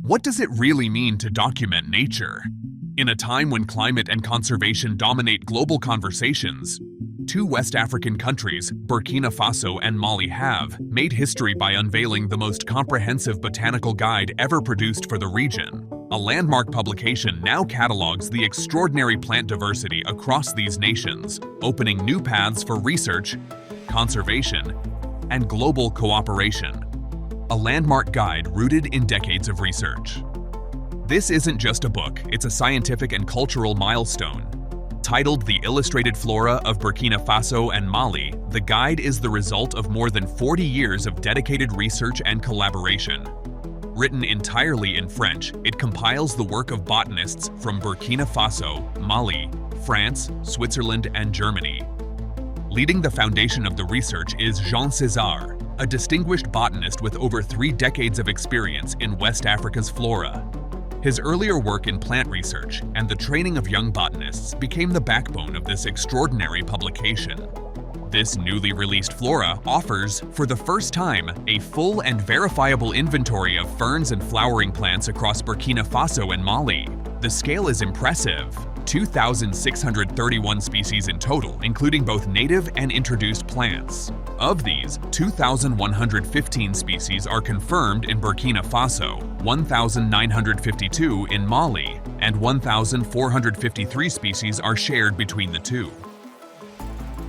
What does it really mean to document nature? In a time when climate and conservation dominate global conversations, two West African countries, Burkina Faso and Mali, have made history by unveiling the most comprehensive botanical guide ever produced for the region. A landmark publication now catalogs the extraordinary plant diversity across these nations, opening new paths for research, conservation, and global cooperation. A landmark guide rooted in decades of research. This isn't just a book, it's a scientific and cultural milestone. Titled The Illustrated Flora of Burkina Faso and Mali, the guide is the result of more than 40 years of dedicated research and collaboration. Written entirely in French, it compiles the work of botanists from Burkina Faso, Mali, France, Switzerland, and Germany. Leading the foundation of the research is Jean César, a distinguished botanist with over 3 decades of experience in West Africa's flora. His earlier work in plant research and the training of young botanists became the backbone of this extraordinary publication. This newly released Flora offers, for the first time, a full and verifiable inventory of ferns and flowering plants across Burkina Faso and Mali. The scale is impressive: 2,631 species in total, including both native and introduced plants. Of these, 2,115 species are confirmed in Burkina Faso, 1,952 in Mali, and 1,453 species are shared between the two.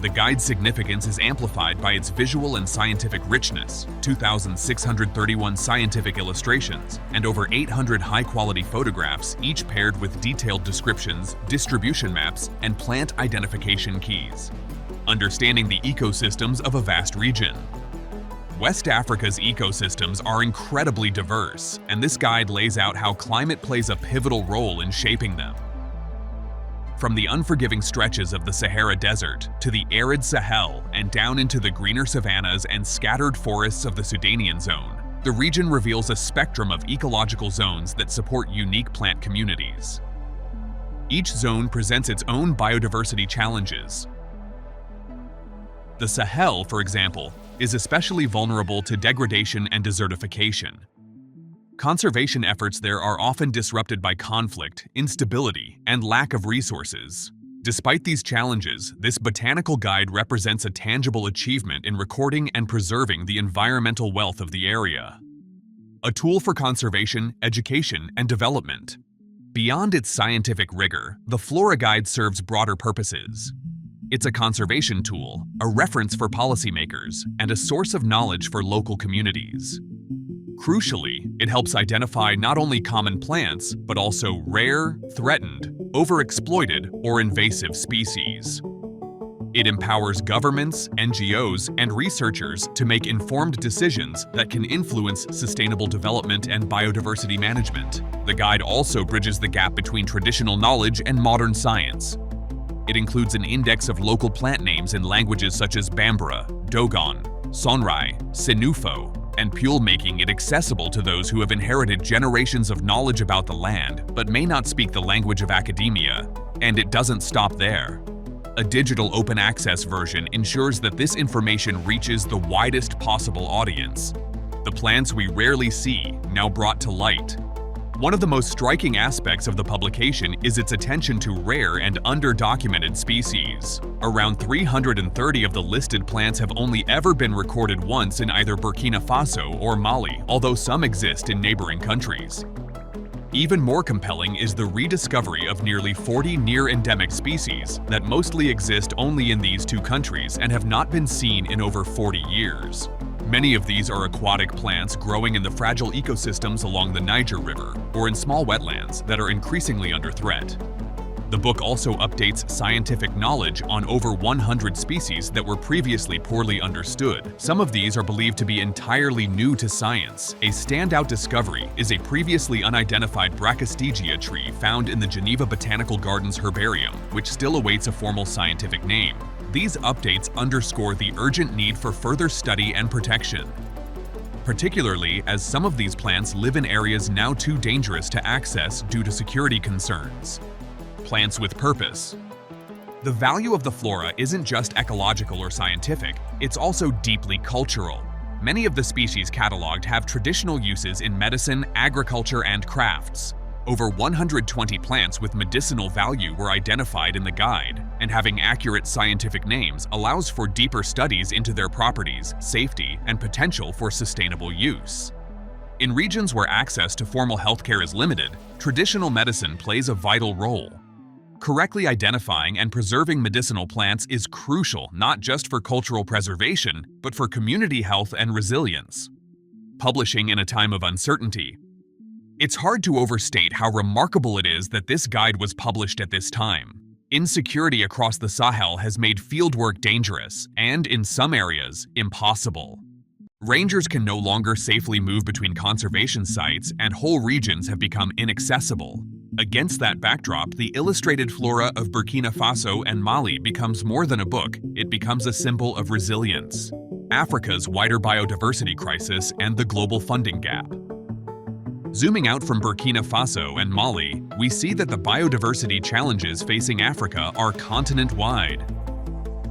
The guide's significance is amplified by its visual and scientific richness: 2,631 scientific illustrations, and over 800 high-quality photographs, each paired with detailed descriptions, distribution maps, and plant identification keys. Understanding the ecosystems of a vast region. West Africa's ecosystems are incredibly diverse, and this guide lays out how climate plays a pivotal role in shaping them. From the unforgiving stretches of the Sahara Desert to the arid Sahel and down into the greener savannas and scattered forests of the Sudanian zone, the region reveals a spectrum of ecological zones that support unique plant communities. Each zone presents its own biodiversity challenges. The Sahel, for example, is especially vulnerable to degradation and desertification. Conservation efforts there are often disrupted by conflict, instability, and lack of resources. Despite these challenges, this botanical guide represents a tangible achievement in recording and preserving the environmental wealth of the area. A tool for conservation, education, and development. Beyond its scientific rigor, the Flora Guide serves broader purposes. It's a conservation tool, a reference for policymakers, and a source of knowledge for local communities. Crucially, it helps identify not only common plants, but also rare, threatened, overexploited, or invasive species. It empowers governments, NGOs, and researchers to make informed decisions that can influence sustainable development and biodiversity management. The guide also bridges the gap between traditional knowledge and modern science. It includes an index of local plant names in languages such as Bambara, Dogon, Sonrai, Sinufo, and Pule, making it accessible to those who have inherited generations of knowledge about the land but may not speak the language of academia. And it doesn't stop there. A digital open access version ensures that this information reaches the widest possible audience. The plants we rarely see, now brought to light. One of the most striking aspects of the publication is its attention to rare and under-documented species. Around 330 of the listed plants have only ever been recorded once in either Burkina Faso or Mali, although some exist in neighboring countries. Even more compelling is the rediscovery of nearly 40 near-endemic species that mostly exist only in these two countries and have not been seen in over 40 years. Many of these are aquatic plants growing in the fragile ecosystems along the Niger River or in small wetlands that are increasingly under threat. The book also updates scientific knowledge on over 100 species that were previously poorly understood. Some of these are believed to be entirely new to science. A standout discovery is a previously unidentified Brachystegia tree found in the Geneva Botanical Gardens herbarium, which still awaits a formal scientific name. These updates underscore the urgent need for further study and protection, particularly as some of these plants live in areas now too dangerous to access due to security concerns. Plants with purpose. The value of the flora isn't just ecological or scientific, it's also deeply cultural. Many of the species cataloged have traditional uses in medicine, agriculture, and crafts. Over 120 plants with medicinal value were identified in the guide, and having accurate scientific names allows for deeper studies into their properties, safety, and potential for sustainable use. In regions where access to formal healthcare is limited, traditional medicine plays a vital role. Correctly identifying and preserving medicinal plants is crucial not just for cultural preservation, but for community health and resilience. Publishing in a time of uncertainty. It's hard to overstate how remarkable it is that this guide was published at this time. Insecurity across the Sahel has made fieldwork dangerous and, in some areas, impossible. Rangers can no longer safely move between conservation sites, and whole regions have become inaccessible. Against that backdrop, the illustrated flora of Burkina Faso and Mali becomes more than a book, it becomes a symbol of resilience. Africa's wider biodiversity crisis and the global funding gap. Zooming out from Burkina Faso and Mali, we see that the biodiversity challenges facing Africa are continent-wide.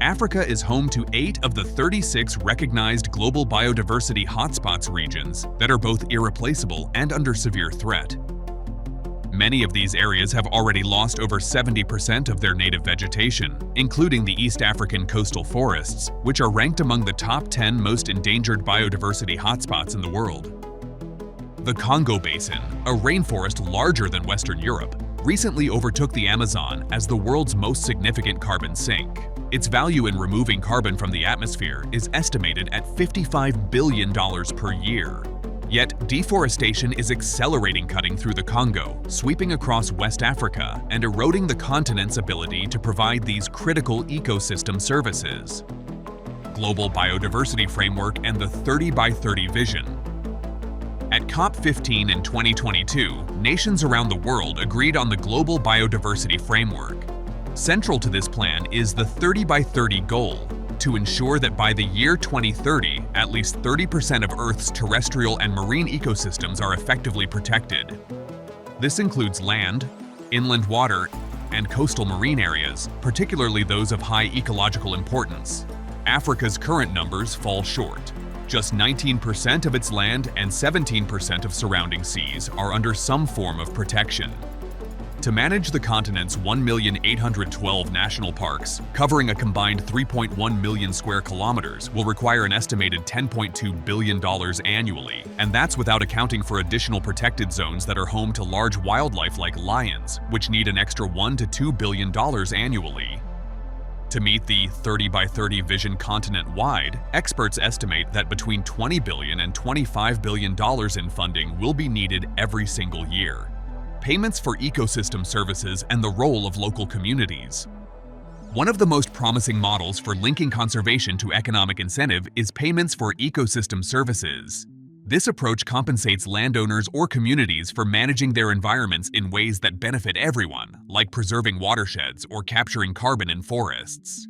Africa is home to 8 of the 36 recognized global biodiversity hotspots regions that are both irreplaceable and under severe threat. Many of these areas have already lost over 70% of their native vegetation, including the East African coastal forests, which are ranked among the top 10 most endangered biodiversity hotspots in the world. The Congo Basin, a rainforest larger than Western Europe, recently overtook the Amazon as the world's most significant carbon sink. Its value in removing carbon from the atmosphere is estimated at $55 billion per year. Yet, deforestation is accelerating cutting through the Congo, sweeping across West Africa, and eroding the continent's ability to provide these critical ecosystem services. Global Biodiversity Framework and the 30 by 30 Vision. At COP15 in 2022, nations around the world agreed on the Global Biodiversity Framework. Central to this plan is the 30 by 30 goal, to ensure that by the year 2030, at least 30% of Earth's terrestrial and marine ecosystems are effectively protected. This includes land, inland water, and coastal marine areas, particularly those of high ecological importance. Africa's current numbers fall short. Just 19% of its land and 17% of surrounding seas are under some form of protection. To manage the continent's 1,812 national parks, covering a combined 3.1 million square kilometers, will require an estimated $10.2 billion annually, and that's without accounting for additional protected zones that are home to large wildlife like lions, which need an extra $1 to $2 billion annually. To meet the 30 by 30 vision continent-wide, experts estimate that between $20 billion and $25 billion in funding will be needed every single year. Payments for ecosystem services and the role of local communities. One of the most promising models for linking conservation to economic incentive is payments for ecosystem services. This approach compensates landowners or communities for managing their environments in ways that benefit everyone, like preserving watersheds or capturing carbon in forests.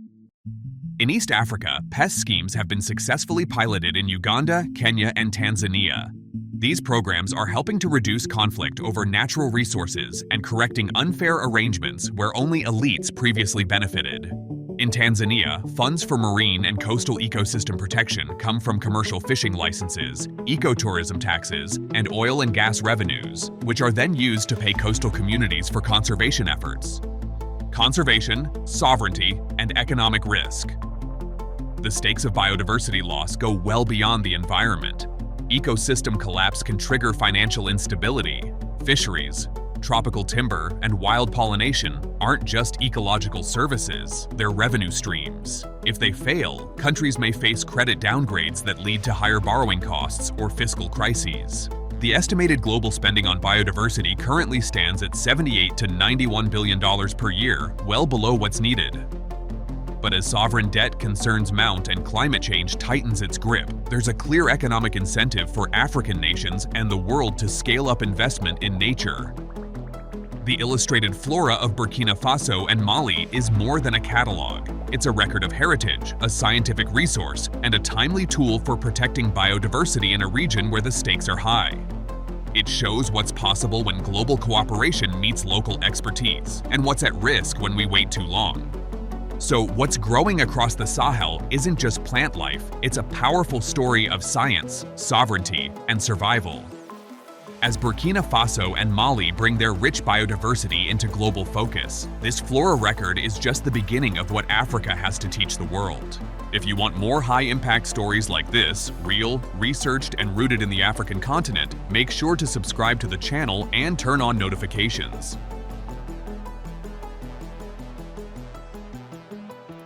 In East Africa, pest schemes have been successfully piloted in Uganda, Kenya, and Tanzania. These programs are helping to reduce conflict over natural resources and correcting unfair arrangements where only elites previously benefited. In Tanzania, funds for marine and coastal ecosystem protection come from commercial fishing licenses, ecotourism taxes, and oil and gas revenues, which are then used to pay coastal communities for conservation efforts. Conservation, sovereignty, and economic risk. The stakes of biodiversity loss go well beyond the environment. Ecosystem collapse can trigger financial instability. Fisheries, tropical timber, and wild pollination aren't just ecological services, they're revenue streams. If they fail, countries may face credit downgrades that lead to higher borrowing costs or fiscal crises. The estimated global spending on biodiversity currently stands at $78 to $91 billion per year, well below what's needed. But as sovereign debt concerns mount and climate change tightens its grip, there's a clear economic incentive for African nations and the world to scale up investment in nature. The illustrated flora of Burkina Faso and Mali is more than a catalog. It's a record of heritage, a scientific resource, and a timely tool for protecting biodiversity in a region where the stakes are high. It shows what's possible when global cooperation meets local expertise, and what's at risk when we wait too long. So what's growing across the Sahel isn't just plant life, it's a powerful story of science, sovereignty, and survival. As Burkina Faso and Mali bring their rich biodiversity into global focus, this Flora record is just the beginning of what Africa has to teach the world. If you want more high-impact stories like this, real, researched, and rooted in the African continent, make sure to subscribe to the channel and turn on notifications.